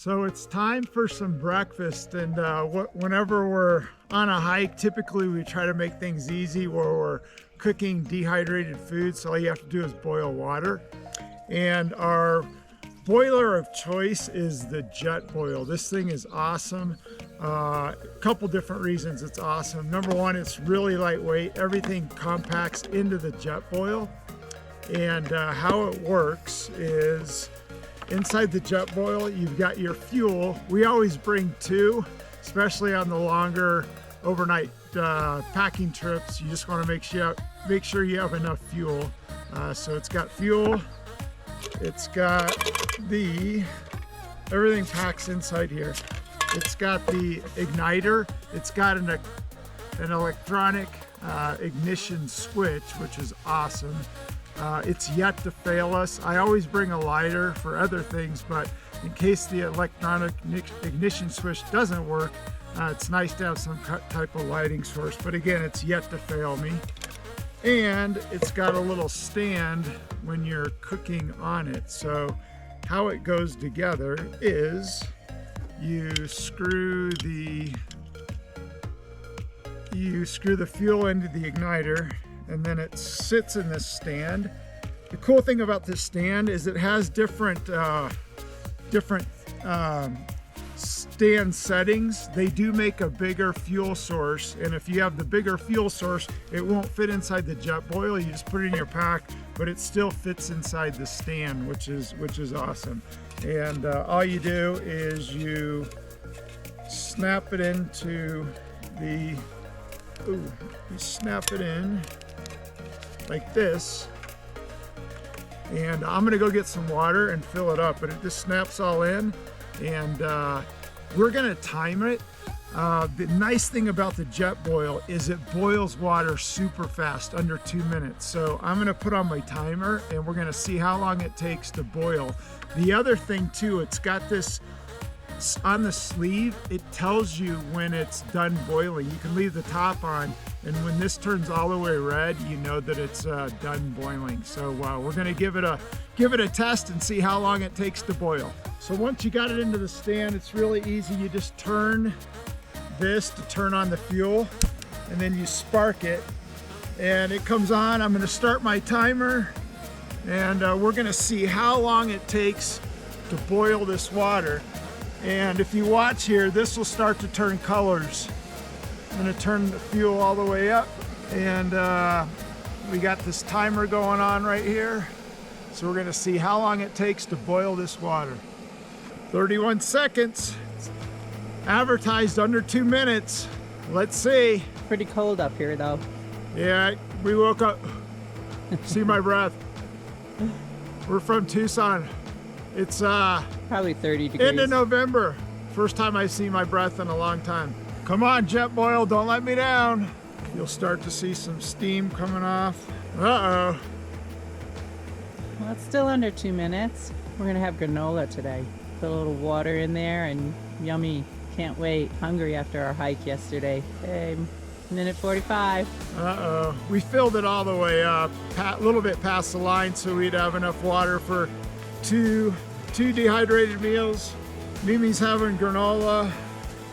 So it's time for some breakfast, and whenever we're on a hike, typically we try to make things easy where we're cooking dehydrated food, so all you have to do is boil water. And our boiler of choice is the Jetboil. This thing is awesome. A couple different reasons it's awesome. Number one, it's really lightweight. Everything compacts into the Jetboil. And how it works is inside the Jetboil, you've got your fuel. We always bring two, especially on the longer overnight packing trips. You just want to make sure you have enough fuel. So it's got fuel. It's got everything packs inside here. It's got the igniter. It's got an electronic ignition switch, which is awesome. It's yet to fail us. I always bring a lighter for other things, but in case the electronic ignition switch doesn't work, it's nice to have some type of lighting source. But again, it's yet to fail me. And it's got a little stand when you're cooking on it. So how it goes together is you screw the fuel into the igniter, and then it sits in this stand. The cool thing about this stand is it has different stand settings. They do make a bigger fuel source, and if you have the bigger fuel source, it won't fit inside the Jetboil. You just put it in your pack, but it still fits inside the stand, which is awesome. And all you do is you snap it into the, you snap it in like this, and I'm gonna go get some water and fill it up, but it just snaps all in, and we're gonna time it. The nice thing about the Jetboil is it boils water super fast, under 2 minutes. So I'm gonna put on my timer and we're gonna see how long it takes to boil. The other thing too, it's got this on the sleeve, it tells you when it's done boiling. You can leave the top on, and when this turns all the way red, you know that it's done boiling. So we're gonna give it a test and see how long it takes to boil. So once you got it into the stand, it's really easy. You just turn this to turn on the fuel, and then you spark it, and it comes on. I'm gonna start my timer, and we're gonna see how long it takes to boil this water. And if you watch here, this will start to turn colors. I'm gonna turn the fuel all the way up, and we got this timer going on right here. So we're gonna see how long it takes to boil this water. 31 seconds. It's advertised under 2 minutes. Let's see. Pretty cold up here though. Yeah, we woke up. See my breath. We're from Tucson. It's probably 30 degrees. End of November. First time I've seen my breath in a long time. Come on, Jetboil, don't let me down. You'll start to see some steam coming off. Uh-oh. Well, it's still under 2 minutes. We're gonna have granola today. Put a little water in there and yummy. Can't wait. Hungry after our hike yesterday. Hey, minute 45. Uh-oh. We filled it all the way up, a little bit past the line, so we'd have enough water for two dehydrated meals. Mimi's having granola,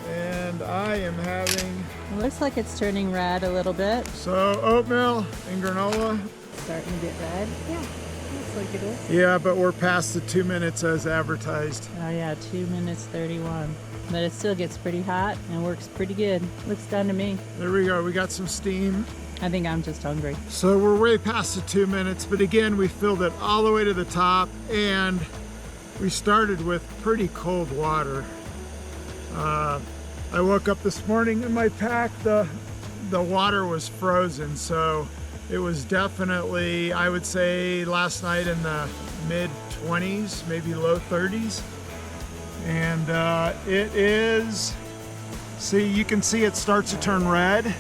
and I am having... It looks like it's turning red a little bit. So oatmeal and granola. Starting to get red. Yeah, looks like it is. Yeah, but we're past the 2 minutes as advertised. Oh yeah, 2 minutes 31. But it still gets pretty hot and works pretty good. Looks done to me. There we go, we got some steam. I think I'm just hungry. So we're way past the 2 minutes, but again, we filled it all the way to the top, and we started with pretty cold water. I woke up this morning in my pack, the water was frozen, so it was definitely, I would say, last night in the mid-20s, maybe low 30s. And it is, see, you can see it starts to turn red.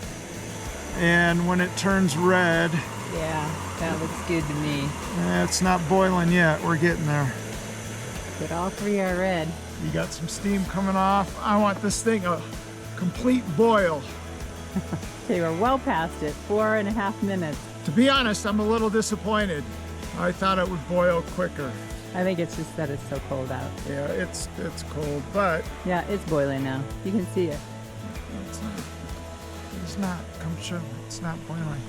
And when it turns red, yeah, that looks good to me. It's not boiling yet. We're getting there. But all three are red. You got some steam coming off. I want this thing a complete boil. They were well past it, 4.5 minutes. To be honest, I'm a little disappointed. I thought it would boil quicker. I think it's just that it's so cold out. Yeah, it's cold, but Yeah, it's boiling now. You can see it. it's not. It's not. Come show me. It's not boiling.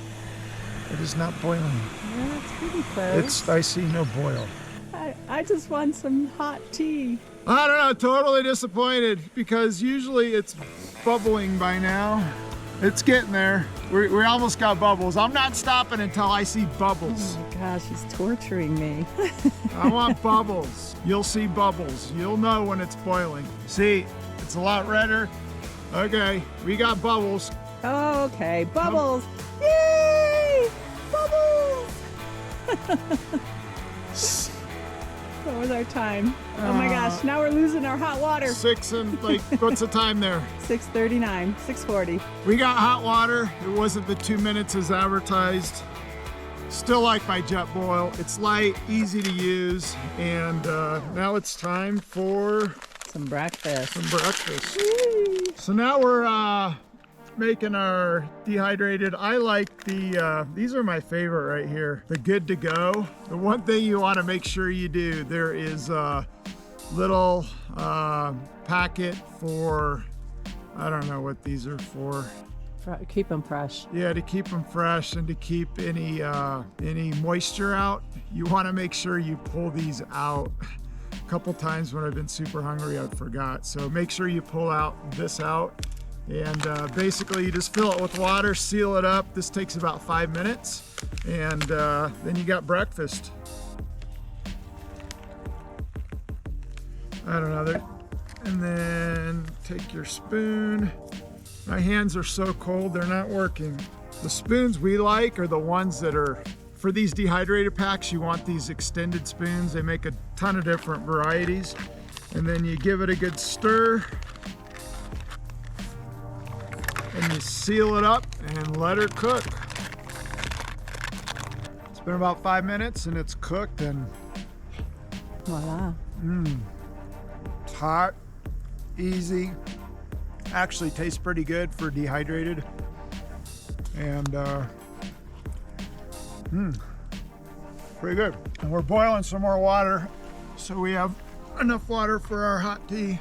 It is not boiling. Yeah, it's pretty close. I see no boil. I just want some hot tea. I don't know, totally disappointed because usually it's bubbling by now. It's getting there. We almost got bubbles. I'm not stopping until I see bubbles. Oh my gosh, he's torturing me. I want bubbles. You'll see bubbles. You'll know when it's boiling. See, it's a lot redder. Okay, we got bubbles. Okay, bubbles. Yay! Bubbles! What was our time? Oh my gosh, now we're losing our hot water. 6 and like, what's the time there? 6:39, 6:40. We got hot water. It wasn't the 2 minutes as advertised. Still like my Jetboil. It's light, easy to use, and now it's time for Some breakfast. some breakfast. So now we're making our dehydrated. I like these are my favorite right here. The good to go. The one thing you want to make sure you do, there is a little packet for, I don't know what these are for. Keep them fresh. Yeah, to keep them fresh and to keep any moisture out. You want to make sure you pull these out. A couple times when I've been super hungry, I forgot. So make sure you pull this out. And basically you just fill it with water, seal it up. This takes about 5 minutes. And then you got breakfast. I don't know. And then take your spoon. My hands are so cold, they're not working. The spoons we like are the ones that are, for these dehydrated packs, you want these extended spoons. They make a ton of different varieties. And then you give it a good stir. And you seal it up and let her cook. It's been about 5 minutes and it's cooked and Voila. it's hot, easy. Actually tastes pretty good for dehydrated. And pretty good. And we're boiling some more water so we have enough water for our hot tea.